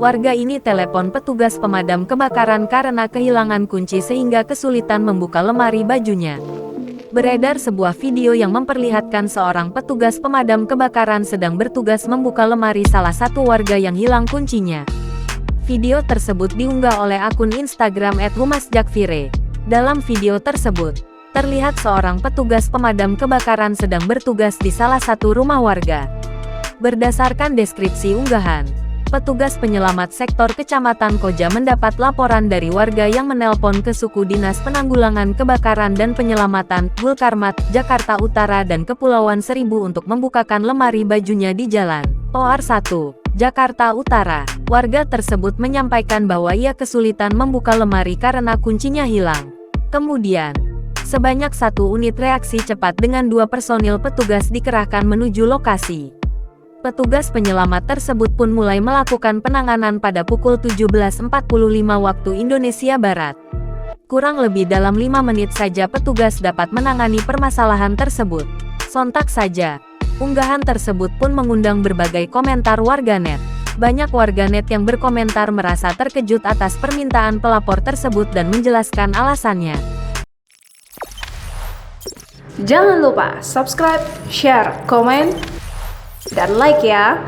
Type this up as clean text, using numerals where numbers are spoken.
Warga ini telepon petugas pemadam kebakaran karena kehilangan kunci sehingga kesulitan membuka lemari bajunya. Beredar sebuah video yang memperlihatkan seorang petugas pemadam kebakaran sedang bertugas membuka lemari salah satu warga yang hilang kuncinya. Video tersebut diunggah oleh akun Instagram @humasjakvire. Dalam video tersebut, terlihat seorang petugas pemadam kebakaran sedang bertugas di salah satu rumah warga. Berdasarkan deskripsi unggahan, petugas penyelamat sektor Kecamatan Koja mendapat laporan dari warga yang menelpon ke Suku Dinas Penanggulangan Kebakaran dan Penyelamatan, Gulkarmat, Jakarta Utara dan Kepulauan Seribu untuk membukakan lemari bajunya di Jalan OR 1, Jakarta Utara. Warga tersebut menyampaikan bahwa ia kesulitan membuka lemari karena kuncinya hilang. Kemudian, sebanyak 1 unit reaksi cepat dengan 2 personil petugas dikerahkan menuju lokasi. Petugas penyelamat tersebut pun mulai melakukan penanganan pada pukul 17.45 waktu Indonesia Barat. Kurang lebih dalam 5 menit saja petugas dapat menangani permasalahan tersebut. Sontak saja, unggahan tersebut pun mengundang berbagai komentar warganet. Banyak warganet yang berkomentar merasa terkejut atas permintaan pelapor tersebut dan menjelaskan alasannya. Jangan lupa subscribe, share, komen, dan like ya.